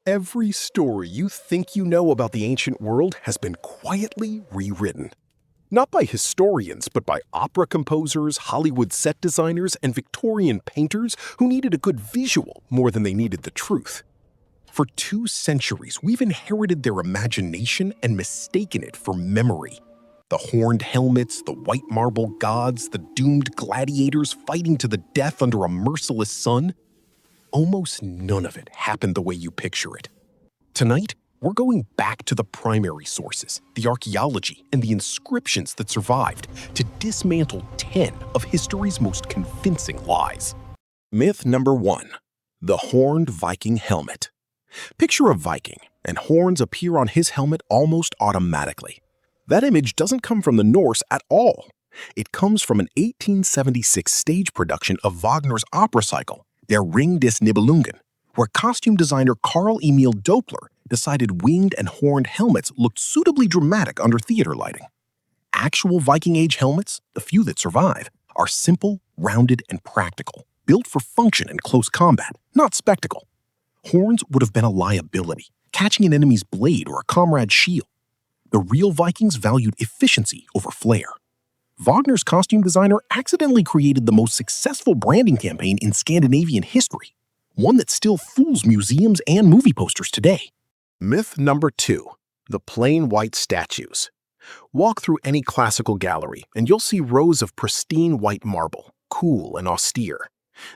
Every story you think you know about the ancient world has been quietly rewritten. Not by historians, but by opera composers, Hollywood set designers, and Victorian painters who needed a good visual more than they needed the truth. For 2 centuries, we've inherited their imagination and mistaken it for memory. The horned helmets, the white marble gods, the doomed gladiators fighting to the death under a merciless sun. Almost none of it happened the way you picture it. Tonight, we're going back to the primary sources, the archaeology, and the inscriptions that survived to dismantle 10 of history's most convincing lies. Myth number 1. The horned Viking helmet. Picture a Viking, and horns appear on his helmet almost automatically. That image doesn't come from the Norse at all. It comes from an 1876 stage production of Wagner's opera cycle, Der Ring des Nibelungen, where costume designer Carl Emil Doppler decided winged and horned helmets looked suitably dramatic under theater lighting. Actual Viking Age helmets, the few that survive, are simple, rounded, and practical, built for function and close combat, not spectacle. Horns would have been a liability, catching an enemy's blade or a comrade's shield. The real Vikings valued efficiency over flair. Wagner's costume designer accidentally created the most successful branding campaign in Scandinavian history, one that still fools museums and movie posters today. Myth number 2. The plain white statues. Walk through any classical gallery and you'll see rows of pristine white marble, cool and austere.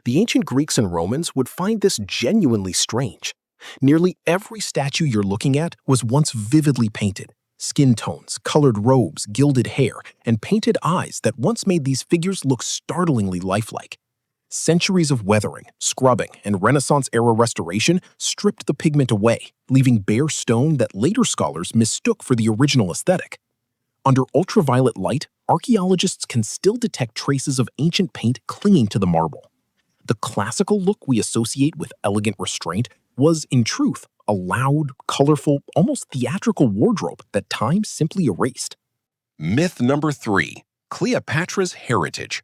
The ancient Greeks and Romans would find this genuinely strange. Nearly every statue you're looking at was once vividly painted. Skin tones, colored robes, gilded hair, and painted eyes that once made these figures look startlingly lifelike. Centuries of weathering, scrubbing, and Renaissance-era restoration stripped the pigment away, leaving bare stone that later scholars mistook for the original aesthetic. Under ultraviolet light, archaeologists can still detect traces of ancient paint clinging to the marble. The classical look we associate with elegant restraint was, in truth, a loud, colorful, almost theatrical wardrobe that time simply erased. Myth number 3. Cleopatra's heritage.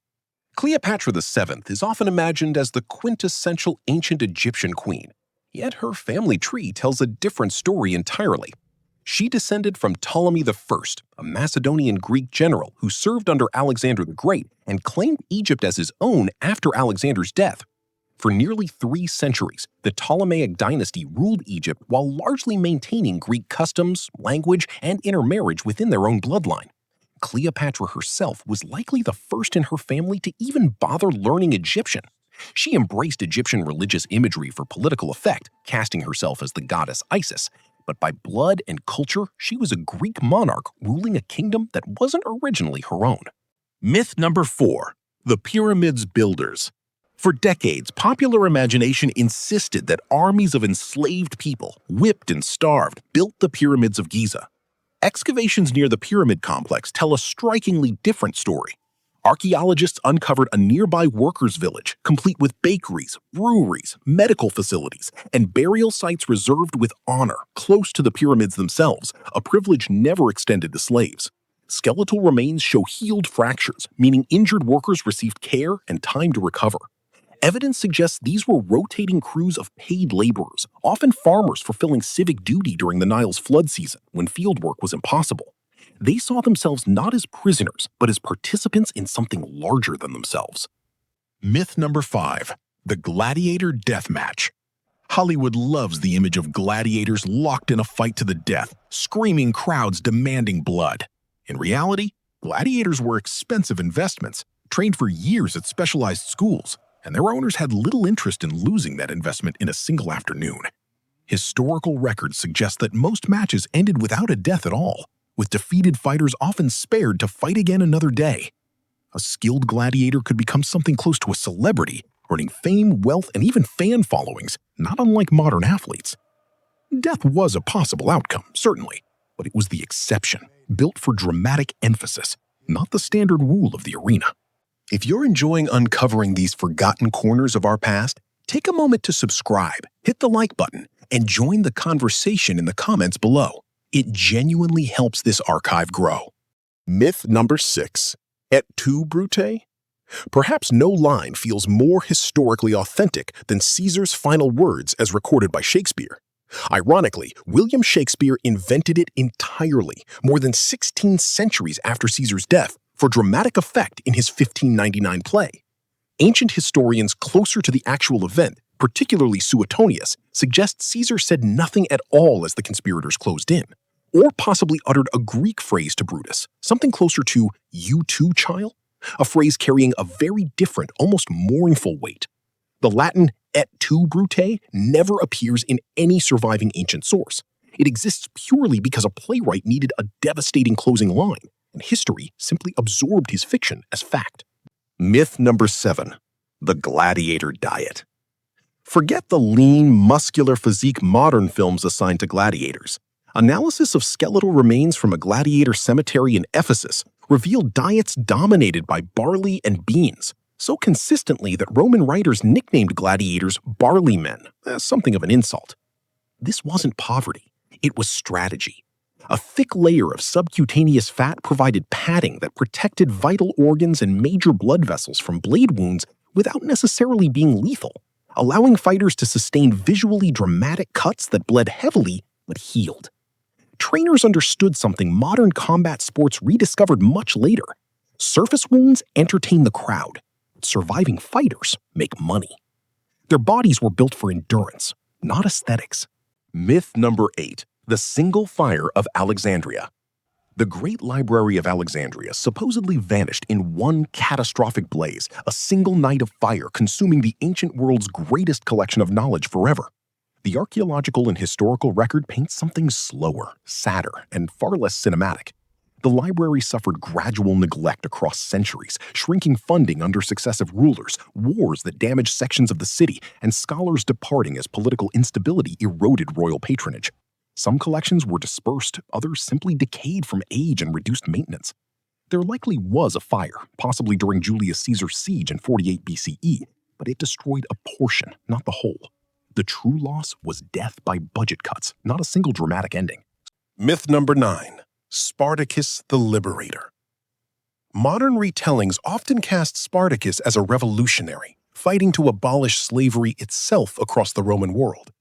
Cleopatra VII is often imagined as the quintessential ancient Egyptian queen, yet her family tree tells a different story entirely. She descended from Ptolemy I, a Macedonian Greek general who served under Alexander the Great and claimed Egypt as his own after Alexander's death. For nearly 3 centuries, the Ptolemaic dynasty ruled Egypt while largely maintaining Greek customs, language, and intermarriage within their own bloodline. Cleopatra herself was likely the first in her family to even bother learning Egyptian. She embraced Egyptian religious imagery for political effect, casting herself as the goddess Isis. But by blood and culture, she was a Greek monarch ruling a kingdom that wasn't originally her own. Myth number 4. The pyramids' builders. For decades, popular imagination insisted that armies of enslaved people, whipped and starved, built the pyramids of Giza. Excavations near the pyramid complex tell a strikingly different story. Archaeologists uncovered a nearby workers' village, complete with bakeries, breweries, medical facilities, and burial sites reserved with honor close to the pyramids themselves, a privilege never extended to slaves. Skeletal remains show healed fractures, meaning injured workers received care and time to recover. Evidence suggests these were rotating crews of paid laborers, often farmers fulfilling civic duty during the Nile's flood season when fieldwork was impossible. They saw themselves not as prisoners, but as participants in something larger than themselves. Myth number 5. The gladiator death match. Hollywood loves the image of gladiators locked in a fight to the death, screaming crowds demanding blood. In reality, gladiators were expensive investments, trained for years at specialized schools, and their owners had little interest in losing that investment in a single afternoon. Historical records suggest that most matches ended without a death at all, with defeated fighters often spared to fight again another day. A skilled gladiator could become something close to a celebrity, earning fame, wealth, and even fan followings, not unlike modern athletes. Death was a possible outcome, certainly, but it was the exception, built for dramatic emphasis, not the standard rule of the arena. If you're enjoying uncovering these forgotten corners of our past, take a moment to subscribe, hit the like button, and join the conversation in the comments below. It genuinely helps this archive grow. Myth number 6. Et tu, Brute? Perhaps no line feels more historically authentic than Caesar's final words as recorded by Shakespeare. Ironically, William Shakespeare invented it entirely, more than 16 centuries after Caesar's death, for dramatic effect in his 1599 play. Ancient historians closer to the actual event, particularly Suetonius, suggest Caesar said nothing at all as the conspirators closed in, or possibly uttered a Greek phrase to Brutus, something closer to "you too, child," a phrase carrying a very different, almost mournful weight. The Latin "et tu, Brute" never appears in any surviving ancient source. It exists purely because a playwright needed a devastating closing line, and history simply absorbed his fiction as fact. Myth number 7. The gladiator diet. Forget the lean, muscular physique modern films assigned to gladiators. Analysis of skeletal remains from a gladiator cemetery in Ephesus revealed diets dominated by barley and beans, so consistently that Roman writers nicknamed gladiators barley men, as something of an insult. This wasn't poverty, it was strategy. A thick layer of subcutaneous fat provided padding that protected vital organs and major blood vessels from blade wounds without necessarily being lethal, allowing fighters to sustain visually dramatic cuts that bled heavily but healed. Trainers understood something modern combat sports rediscovered much later. Surface wounds entertain the crowd. Surviving fighters make money. Their bodies were built for endurance, not aesthetics. Myth number 8. The single fire of Alexandria. The Great Library of Alexandria supposedly vanished in one catastrophic blaze, a single night of fire consuming the ancient world's greatest collection of knowledge forever. The archaeological and historical record paints something slower, sadder, and far less cinematic. The library suffered gradual neglect across centuries, shrinking funding under successive rulers, wars that damaged sections of the city, and scholars departing as political instability eroded royal patronage. Some collections were dispersed, others simply decayed from age and reduced maintenance. There likely was a fire, possibly during Julius Caesar's siege in 48 BCE, but it destroyed a portion, not the whole. The true loss was death by budget cuts, not a single dramatic ending. Myth number 9. Spartacus the Liberator. Modern retellings often cast Spartacus as a revolutionary, fighting to abolish slavery itself across the Roman world.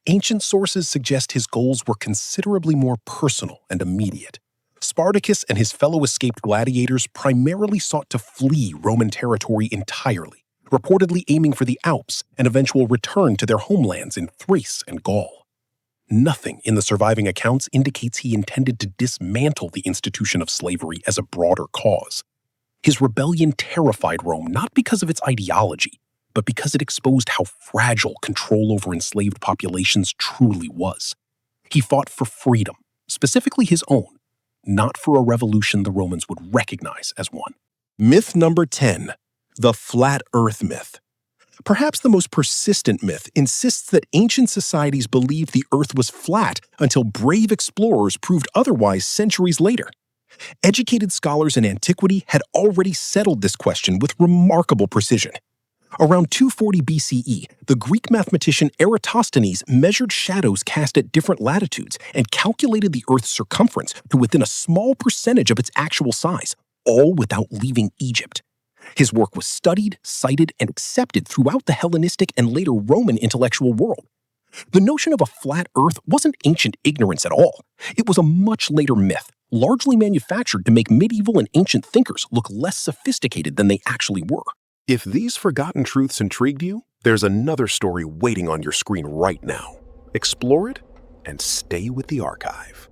Ancient sources suggest his goals were considerably more personal and immediate. Spartacus and his fellow escaped gladiators primarily sought to flee Roman territory entirely, reportedly aiming for the Alps and eventual return to their homelands in Thrace and Gaul. Nothing in the surviving accounts indicates he intended to dismantle the institution of slavery as a broader cause. His rebellion terrified Rome not because of its ideology, but because it exposed how fragile control over enslaved populations truly was. He fought for freedom, specifically his own, not for a revolution the Romans would recognize as one. Myth number 10. The Flat Earth Myth. Perhaps the most persistent myth insists that ancient societies believed the Earth was flat until brave explorers proved otherwise centuries later. Educated scholars in antiquity had already settled this question with remarkable precision. Around 240 BCE, the Greek mathematician Eratosthenes measured shadows cast at different latitudes and calculated the Earth's circumference to within a small percentage of its actual size, all without leaving Egypt. His work was studied, cited, and accepted throughout the Hellenistic and later Roman intellectual world. The notion of a flat Earth wasn't ancient ignorance at all. It was a much later myth, largely manufactured to make medieval and ancient thinkers look less sophisticated than they actually were. If these forgotten truths intrigued you, there's another story waiting on your screen right now. Explore it and stay with the archive.